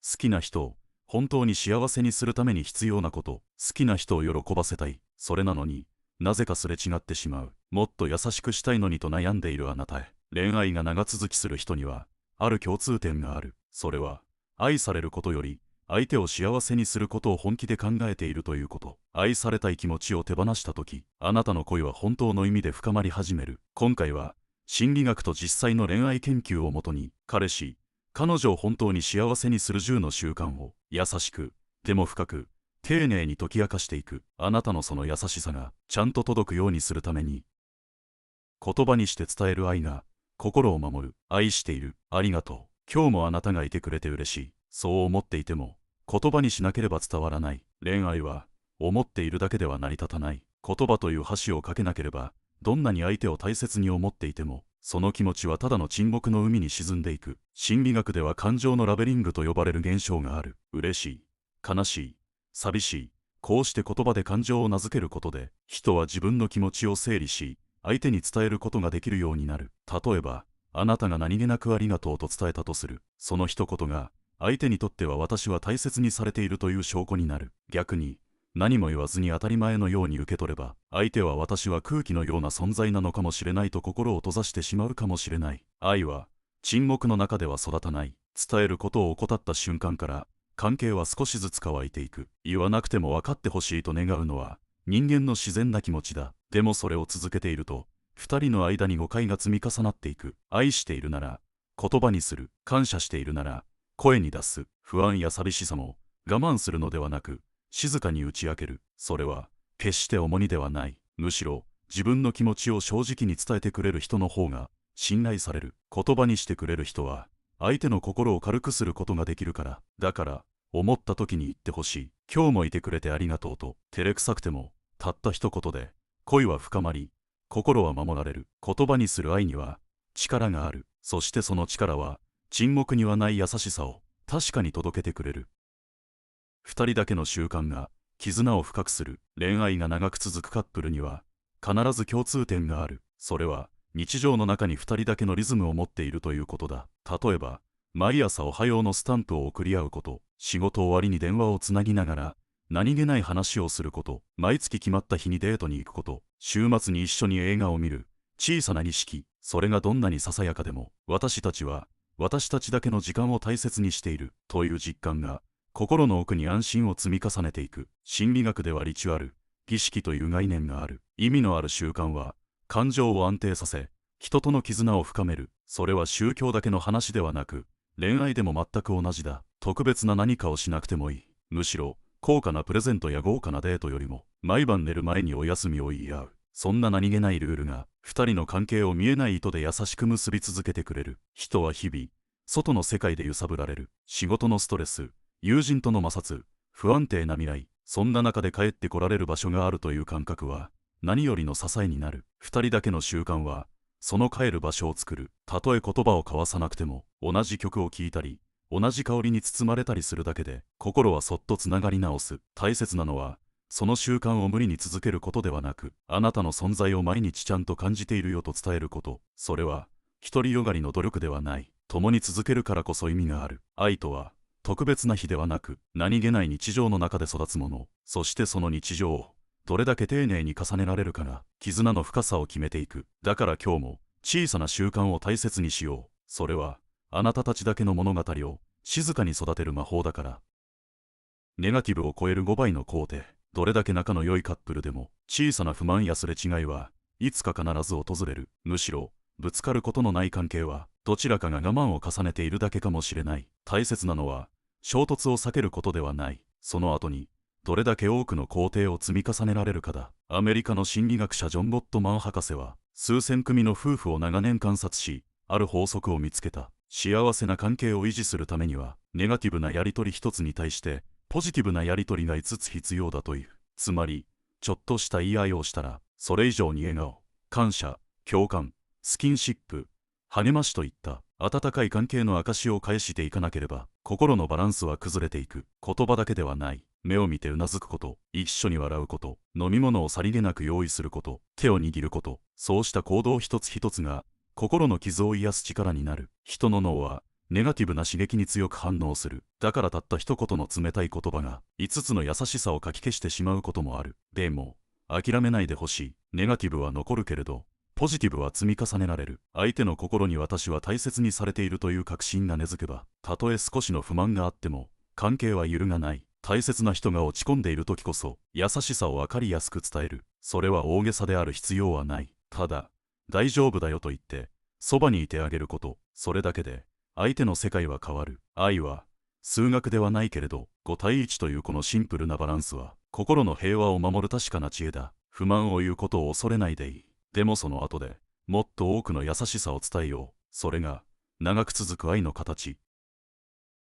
好きな人を本当に幸せにするために必要なこと。好きな人を喜ばせたい。それなのになぜかすれ違ってしまう。もっと優しくしたいのにと悩んでいるあなたへ。恋愛が長続きする人にはある共通点がある。それは愛されることより相手を幸せにすることを本気で考えているということ。愛されたい気持ちを手放したとき、あなたの恋は本当の意味で深まり始める。今回は心理学と実際の恋愛研究をもとに、彼氏彼女を本当に幸せにする10の習慣を優しくでも深く丁寧に解き明かしていく。あなたのその優しさがちゃんと届くようにするために、言葉にして伝える愛が心を守る。愛している、ありがとう、今日もあなたがいてくれて嬉しい。そう思っていても言葉にしなければ伝わらない。恋愛は思っているだけでは成り立たない。言葉という橋を架けなければ、どんなに相手を大切に思っていてもその気持ちはただの沈黙の海に沈んでいく。心理学では感情のラベリングと呼ばれる現象がある。嬉しい、悲しい、寂しい。こうして言葉で感情を名付けることで、人は自分の気持ちを整理し相手に伝えることができるようになる。例えば、あなたが何気なくありがとうと伝えたとする。その一言が相手にとっては私は大切にされているという証拠になる。逆に何も言わずに当たり前のように受け取れば、相手は私は空気のような存在なのかもしれないと心を閉ざしてしまうかもしれない。愛は沈黙の中では育たない。伝えることを怠った瞬間から関係は少しずつ乾いていく。言わなくても分かってほしいと願うのは人間の自然な気持ちだ。でもそれを続けていると二人の間に誤解が積み重なっていく。愛しているなら言葉にする。感謝しているなら声に出す。不安や寂しさも我慢するのではなく静かに打ち明ける。それは決して重荷ではない。むしろ自分の気持ちを正直に伝えてくれる人の方が信頼される。言葉にしてくれる人は相手の心を軽くすることができるから。だから思った時に言ってほしい。今日もいてくれてありがとうと。照れくさくてもたった一言で恋は深まり心は守られる。言葉にする愛には力がある。そしてその力は沈黙にはない優しさを確かに届けてくれる。二人だけの習慣が絆を深くする。恋愛が長く続くカップルには必ず共通点がある。それは日常の中に二人だけのリズムを持っているということだ。例えば毎朝おはようのスタンプを送り合うこと、仕事終わりに電話をつなぎながら何気ない話をすること、毎月決まった日にデートに行くこと、週末に一緒に映画を見る小さな儀式。それがどんなにささやかでも私たちは私たちだけの時間を大切にしているという実感が心の奥に安心を積み重ねていく。心理学ではリチュアル、儀式という概念がある。意味のある習慣は感情を安定させ人との絆を深める。それは宗教だけの話ではなく恋愛でも全く同じだ。特別な何かをしなくてもいい。むしろ高価なプレゼントや豪華なデートよりも毎晩寝る前にお休みを言い合う、そんな何気ないルールが二人の関係を見えない糸で優しく結び続けてくれる。人は日々外の世界で揺さぶられる。仕事のストレス、友人との摩擦、不安定な未来。そんな中で帰ってこられる場所があるという感覚は何よりの支えになる。二人だけの習慣はその帰る場所を作る。たとえ言葉を交わさなくても同じ曲を聴いたり同じ香りに包まれたりするだけで心はそっとつながり直す。大切なのはその習慣を無理に続けることではなく、あなたの存在を毎日ちゃんと感じているよと伝えること。それは独りよがりの努力ではない。共に続けるからこそ意味がある。愛とは特別な日ではなく何気ない日常の中で育つもの。そしてその日常をどれだけ丁寧に重ねられるかが絆の深さを決めていく。だから今日も小さな習慣を大切にしよう。それはあなたたちだけの物語を静かに育てる魔法だから。ネガティブを超える5倍の肯定。どれだけ仲の良いカップルでも小さな不満やすれ違いはいつか必ず訪れる。むしろぶつかることのない関係はどちらかが我慢を重ねているだけかもしれない。大切なのは衝突を避けることではない。その後にどれだけ多くの肯定を積み重ねられるかだ。アメリカの心理学者ジョン・ゴットマン博士は数千組の夫婦を長年観察し、ある法則を見つけた。幸せな関係を維持するためにはネガティブなやり取り一つに対してポジティブなやり取りが5つ必要だという。つまりちょっとした言い合いをしたらそれ以上に笑顔、感謝、共感、スキンシップ、励ましといった温かい関係の証を返していかなければ心のバランスは崩れていく。言葉だけではない。目を見てうなずくこと、一緒に笑うこと、飲み物をさりげなく用意すること、手を握ること、そうした行動一つ一つが心の傷を癒す力になる。人の脳はネガティブな刺激に強く反応する。だからたった一言の冷たい言葉が5つの優しさをかき消してしまうこともある。でも諦めないでほしい。ネガティブは残るけれどポジティブは積み重ねられる。相手の心に私は大切にされているという確信が根付けば、たとえ少しの不満があっても関係は揺るがない。大切な人が落ち込んでいる時こそ優しさを分かりやすく伝える。それは大げさである必要はない。ただ大丈夫だよと言ってそばにいてあげること、それだけで相手の世界は変わる。愛は数学ではないけれど5対1というこのシンプルなバランスは心の平和を守る確かな知恵だ。不満を言うことを恐れないでいい。でもその後でもっと多くの優しさを伝えよう。それが長く続く愛の形。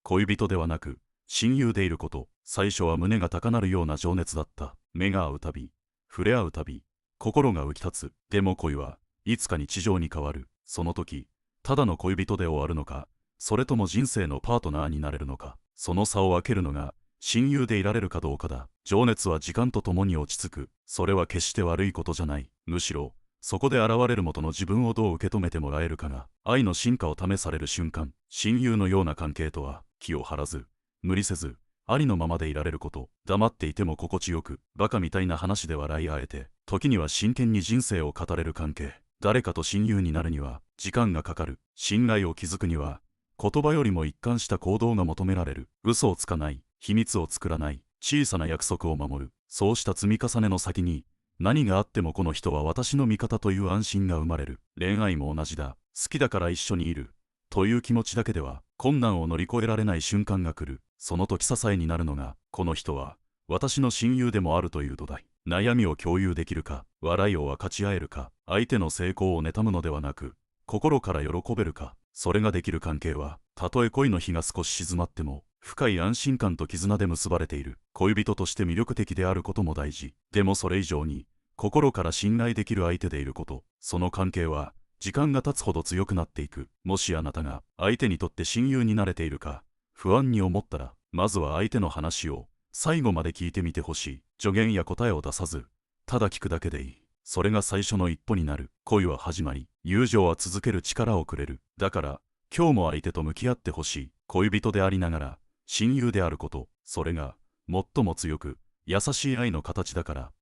恋人ではなく親友でいること。最初は胸が高鳴るような情熱だった。目が合うたび触れ合うたび心が浮き立つ。でも恋はいつか日常に変わる。その時ただの恋人で終わるのか、それとも人生のパートナーになれるのか、その差を分けるのが親友でいられるかどうかだ。情熱は時間とともに落ち着く。それは決して悪いことじゃない。むしろそこで現れる元の自分をどう受け止めてもらえるかが愛の進化を試される瞬間。親友のような関係とは気を張らず無理せずありのままでいられること。黙っていても心地よく、バカみたいな話で笑い合えて、時には真剣に人生を語れる関係。誰かと親友になるには時間がかかる。信頼を築くには言葉よりも一貫した行動が求められる。嘘をつかない、秘密を作らない、小さな約束を守る。そうした積み重ねの先に何があってもこの人は私の味方という安心が生まれる。恋愛も同じだ。好きだから一緒にいるという気持ちだけでは困難を乗り越えられない瞬間が来る。その時支えになるのが、この人は私の親友でもあるという土台。悩みを共有できるか、笑いを分かち合えるか、相手の成功を妬むのではなく心から喜べるか、それができる関係はたとえ恋の火が少し静まっても深い安心感と絆で結ばれている。恋人として魅力的であることも大事。でもそれ以上に心から信頼できる相手でいること。その関係は時間が経つほど強くなっていく。もしあなたが相手にとって親友になれているか不安に思ったら、まずは相手の話を最後まで聞いてみてほしい。助言や答えを出さずただ聞くだけでいい。それが最初の一歩になる。恋は始まり、友情は続ける力をくれる。だから今日も相手と向き合ってほしい。恋人でありながら親友であること、それが最も強く優しい愛の形だから。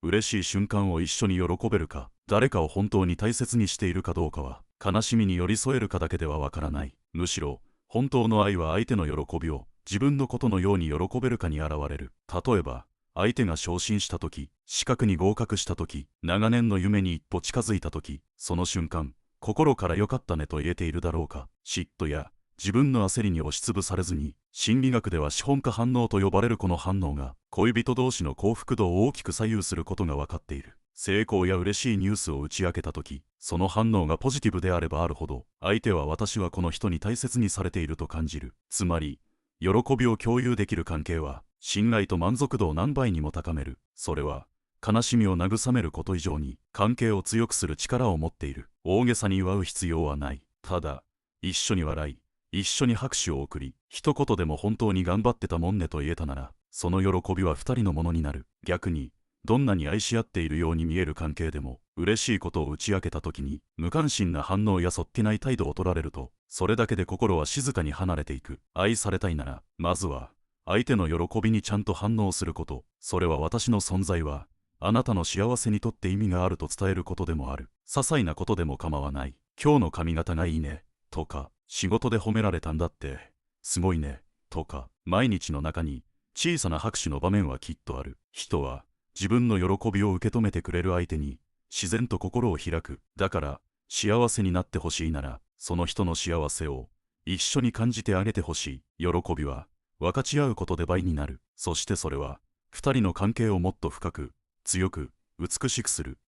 嬉しい瞬間を一緒に喜べるか、誰かを本当に大切にしているかどうかは悲しみに寄り添えるかだけではわからない。むしろ本当の愛は相手の喜びを自分のことのように喜べるかに現れる。例えば相手が昇進した時、資格に合格した時、長年の夢に一歩近づいた時、その瞬間心から良かったねと言えているだろうか。嫉妬や自分の焦りに押しつぶされずに、心理学では資本家反応と呼ばれるこの反応が恋人同士の幸福度を大きく左右することが分かっている。成功や嬉しいニュースを打ち明けた時、その反応がポジティブであればあるほど、相手は私はこの人に大切にされていると感じる。つまり喜びを共有できる関係は信頼と満足度を何倍にも高める。それは悲しみを慰めること以上に関係を強くする力を持っている。大げさに祝う必要はない。ただ一緒に笑い、一緒に拍手を送り、一言でも本当に頑張ってたもんねと言えたなら、その喜びは二人のものになる。逆にどんなに愛し合っているように見える関係でも、嬉しいことを打ち明けた時に無関心な反応やそっけない態度を取られると、それだけで心は静かに離れていく。愛されたいならまずは相手の喜びにちゃんと反応すること。それは私の存在はあなたの幸せにとって意味があると伝えることでもある。些細なことでも構わない。今日の髪型がいいねとか、仕事で褒められたんだってすごいねとか、毎日の中に小さな拍手の場面はきっとある。人は自分の喜びを受け止めてくれる相手に自然と心を開く。だから幸せになってほしいなら、その人の幸せを一緒に感じてあげてほしい。喜びは分かち合うことで倍になる。そしてそれは二人の関係をもっと深く、強く、美しくする。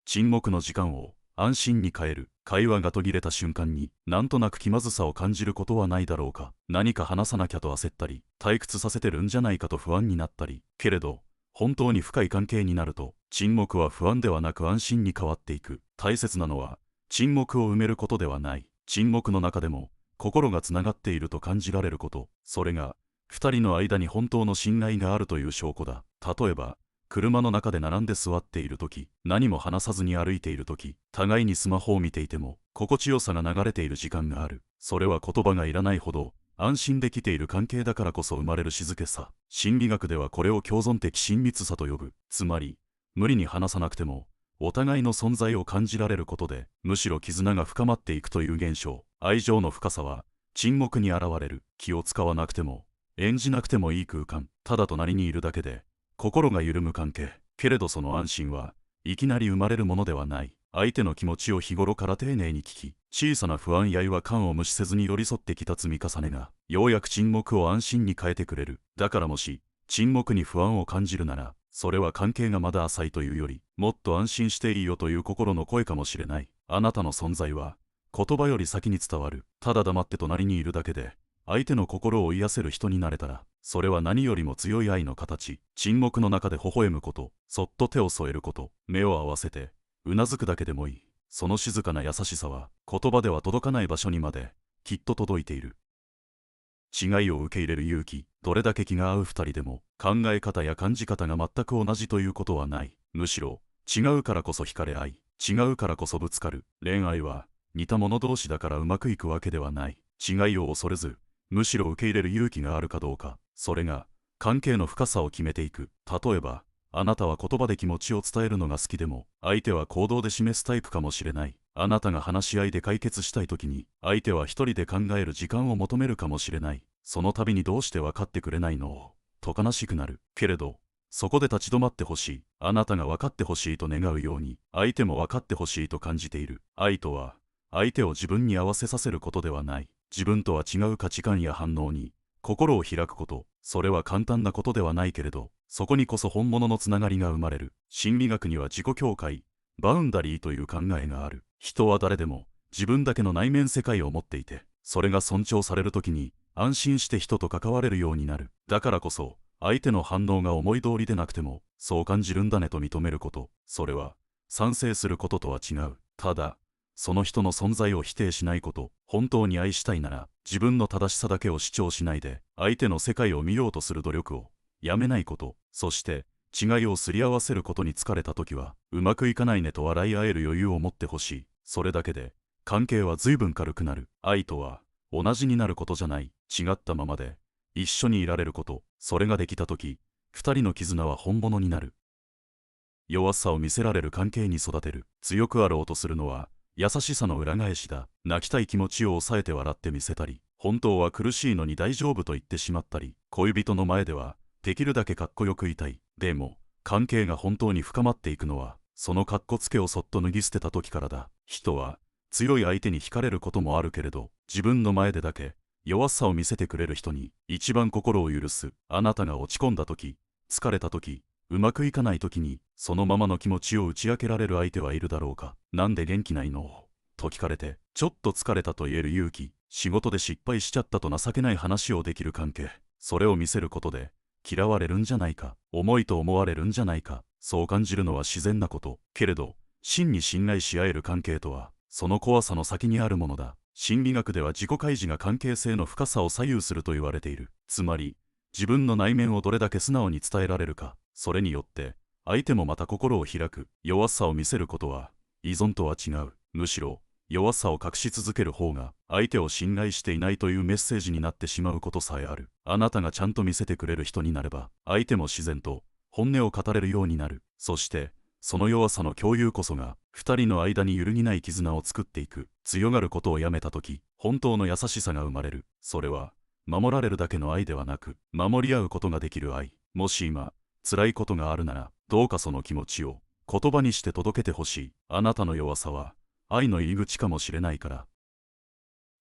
沈黙の時間を安心に変える。会話が途切れた瞬間になんとなく気まずさを感じることはないだろうか。何か話さなきゃと焦ったり、退屈させてるんじゃないかと不安になったり。けれど本当に深い関係になると、沈黙は不安ではなく安心に変わっていく。大切なのは沈黙を埋めることではない。沈黙の中でも心がつながっていると感じられること。それが二人の間に本当の信頼があるという証拠だ。例えば車の中で並んで座っている時、何も話さずに歩いている時、互いにスマホを見ていても心地よさが流れている時間がある。それは言葉がいらないほど安心できている関係だからこそ生まれる静けさ。心理学ではこれを共存的親密さと呼ぶ。つまり無理に話さなくてもお互いの存在を感じられることで、むしろ絆が深まっていくという現象。愛情の深さは沈黙に現れる。気を使わなくても演じなくてもいい空間。ただ隣にいるだけで心が緩む関係。けれどその安心はいきなり生まれるものではない。相手の気持ちを日頃から丁寧に聞き、小さな不安や違和感を無視せずに寄り添ってきた積み重ねが、ようやく沈黙を安心に変えてくれる。だからもし沈黙に不安を感じるなら、それは関係がまだ浅いというより、もっと安心していいよという心の声かもしれない。あなたの存在は言葉より先に伝わる。ただ黙って隣にいるだけで相手の心を癒せる人になれたら、それは何よりも強い愛の形。沈黙の中で微笑むこと、そっと手を添えること、目を合わせてうなずくだけでもいい。その静かな優しさは言葉では届かない場所にまできっと届いている。違いを受け入れる勇気。どれだけ気が合う二人でも考え方や感じ方が全く同じということはない。むしろ違うからこそ惹かれ合い、違うからこそぶつかる。恋愛は似た者同士だからうまくいくわけではない。違いを恐れず、むしろ受け入れる勇気があるかどうか、それが関係の深さを決めていく。例えばあなたは言葉で気持ちを伝えるのが好きでも、相手は行動で示すタイプかもしれない。あなたが話し合いで解決したいときに、相手は一人で考える時間を求めるかもしれない。その度にどうして分かってくれないのと悲しくなる。けれど、そこで立ち止まってほしい。あなたが分かってほしいと願うように、相手も分かってほしいと感じている。愛とは、相手を自分に合わせさせることではない。自分とは違う価値観や反応に、心を開くこと。それは簡単なことではないけれど、そこにこそ本物のつながりが生まれる。心理学には自己境界、バウンダリーという考えがある。人は誰でも自分だけの内面世界を持っていて、それが尊重されるときに安心して人と関われるようになる。だからこそ、相手の反応が思い通りでなくても、そう感じるんだねと認めること。それは、賛成することとは違う。ただ、その人の存在を否定しないこと。本当に愛したいなら、自分の正しさだけを主張しないで、相手の世界を見ようとする努力をやめないこと。そして、違いをすり合わせることに疲れたときは、うまくいかないねと笑い合える余裕を持ってほしい。それだけで、関係は随分軽くなる。愛とは、同じになることじゃない。違ったままで、一緒にいられること。それができたとき、二人の絆は本物になる。弱さを見せられる関係に育てる。強くあろうとするのは、優しさの裏返しだ。泣きたい気持ちを抑えて笑ってみせたり、本当は苦しいのに大丈夫と言ってしまったり、恋人の前では、できるだけかっこよくいたい。でも、関係が本当に深まっていくのは、そのかっこつけをそっと脱ぎ捨てた時からだ。人は、強い相手に惹かれることもあるけれど、自分の前でだけ、弱さを見せてくれる人に、一番心を許す。あなたが落ち込んだ時、疲れた時、うまくいかない時に、そのままの気持ちを打ち明けられる相手はいるだろうか。なんで元気ないのと聞かれて、ちょっと疲れたと言える勇気。仕事で失敗しちゃったと情けない話をできる関係。それを見せることで、嫌われるんじゃないか、重いと思われるんじゃないか、そう感じるのは自然なこと。けれど、真に信頼し合える関係とは、その怖さの先にあるものだ。心理学では自己開示が関係性の深さを左右すると言われている。つまり、自分の内面をどれだけ素直に伝えられるか、それによって、相手もまた心を開く。弱さを見せることは、依存とは違う。むしろ、弱さを隠し続ける方が、相手を信頼していないというメッセージになってしまうことさえある。あなたがちゃんと見せてくれる人になれば、相手も自然と本音を語れるようになる。そして、その弱さの共有こそが、二人の間に揺るぎない絆を作っていく。強がることをやめたとき、本当の優しさが生まれる。それは、守られるだけの愛ではなく、守り合うことができる愛。もし今、辛いことがあるなら、どうかその気持ちを言葉にして届けてほしい。あなたの弱さは、愛の入り口かもしれないから。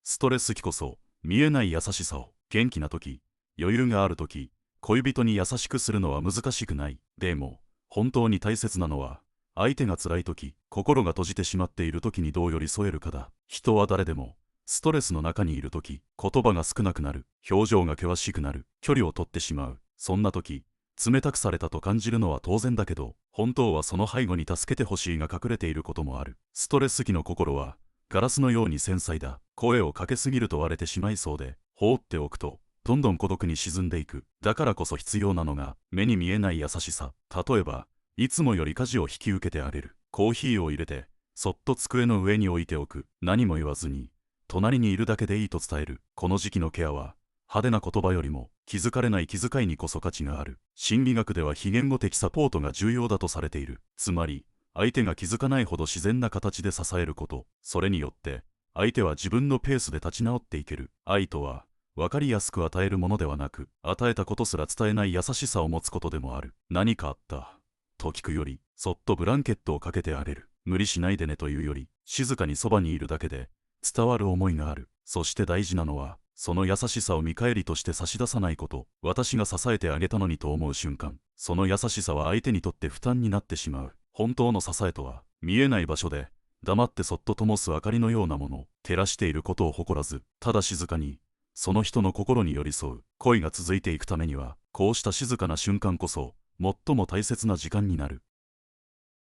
ストレス期こそ、見えない優しさを。元気な時、余裕がある時、恋人に優しくするのは難しくない。でも、本当に大切なのは、相手が辛い時、心が閉じてしまっている時にどう寄り添えるかだ。人は誰でも、ストレスの中にいる時、言葉が少なくなる。表情が険しくなる。距離を取ってしまう。そんな時、冷たくされたと感じるのは当然だけど、本当はその背後に助けてほしいが隠れていることもある。ストレス期の心は、ガラスのように繊細だ。声をかけすぎると割れてしまいそうで、放っておくと、どんどん孤独に沈んでいく。だからこそ必要なのが目に見えない優しさ。例えば、いつもより家事を引き受けてあげる。コーヒーを入れてそっと机の上に置いておく。何も言わずに隣にいるだけでいいと伝える。この時期のケアは派手な言葉よりも気づかれない気遣いにこそ価値がある。心理学では非言語的サポートが重要だとされている。つまり相手が気づかないほど自然な形で支えること。それによって相手は自分のペースで立ち直っていける。愛とは分かりやすく与えるものではなく、与えたことすら伝えない優しさを持つことでもある。何かあったと聞くより、そっとブランケットをかけてあげる。無理しないでねというより、静かにそばにいるだけで伝わる思いがある。そして大事なのは、その優しさを見返りとして差し出さないこと。私が支えてあげたのにと思う瞬間、その優しさは相手にとって負担になってしまう。本当の支えとは、見えない場所で黙ってそっと灯す明かりのようなもの。照らしていることを誇らず、ただ静かにその人の心に寄り添う。恋が続いていくためには、こうした静かな瞬間こそ最も大切な時間になる。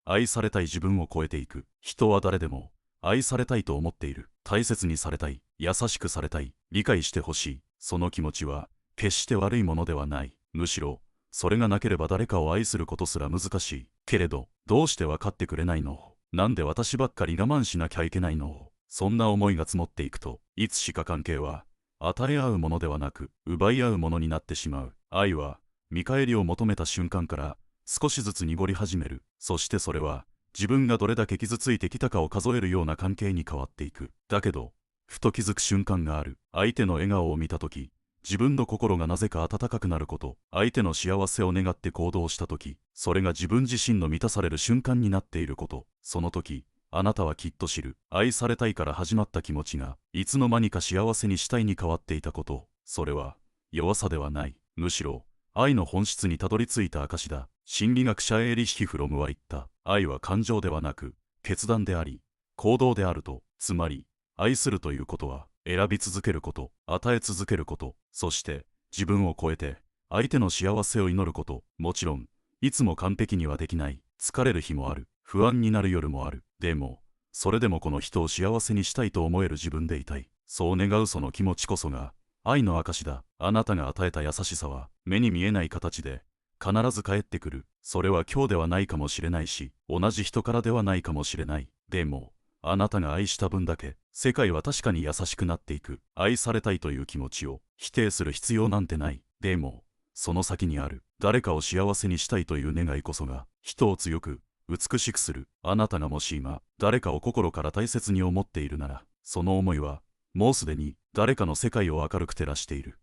愛されたい自分を超えていく。人は誰でも愛されたいと思っている。大切にされたい、優しくされたい、理解してほしい。その気持ちは決して悪いものではない。むしろそれがなければ誰かを愛することすら難しい。けれど、どうして分かってくれないの？なんで私ばっかり我慢しなきゃいけないの？そんな思いが積もっていくと、いつしか関係は与え合うものではなく奪い合うものになってしまう。愛は見返りを求めた瞬間から少しずつ濁り始める。そしてそれは自分がどれだけ傷ついてきたかを数えるような関係に変わっていく。だけどふと気づく瞬間がある。相手の笑顔を見たとき、自分の心がなぜか温かくなること。相手の幸せを願って行動したとき、それが自分自身の満たされる瞬間になっていること。その時あなたはきっと知る。愛されたいから始まった気持ちがいつの間にか幸せにしたいに変わっていたこと。それは弱さではない。むしろ愛の本質にたどり着いた証だ。心理学者エーリヒ・フロムは言った。愛は感情ではなく決断であり行動であると。つまり愛するということは選び続けること、与え続けること、そして自分を超えて相手の幸せを祈ること。もちろんいつも完璧にはできない。疲れる日もある。不安になる夜もある。でもそれでもこの人を幸せにしたいと思える自分でいたい。そう願うその気持ちこそが愛の証だ。あなたが与えた優しさは目に見えない形で必ず返ってくる。それは今日ではないかもしれないし、同じ人からではないかもしれない。でもあなたが愛した分だけ世界は確かに優しくなっていく。愛されたいという気持ちを否定する必要なんてない。でもその先にある誰かを幸せにしたいという願いこそが人を強く美しくする。あなたがもし今誰かを心から大切に思っているなら、その思いはもうすでに誰かの世界を明るく照らしている。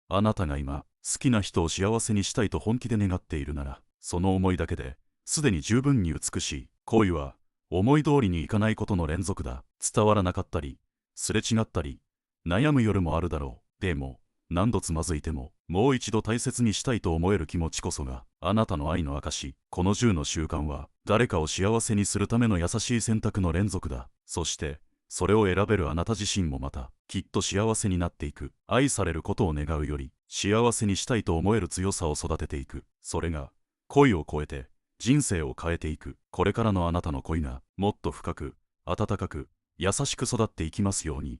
あなたが今好きな人を幸せにしたいと本気で願っているなら、その思いだけですでに十分に美しい。恋は思い通りにいかないことの連続だ。伝わらなかったりすれ違ったり悩む夜もあるだろう。でも何度つまずいてももう一度大切にしたいと思える気持ちこそがあなたの愛の証。この10の習慣は誰かを幸せにするための優しい選択の連続だ。そしてそれを選べるあなた自身もまたきっと幸せになっていく。愛されることを願うより幸せにしたいと思える強さを育てていく。それが恋を超えて人生を変えていく。これからのあなたの恋がもっと深く温かく優しく育っていきますように。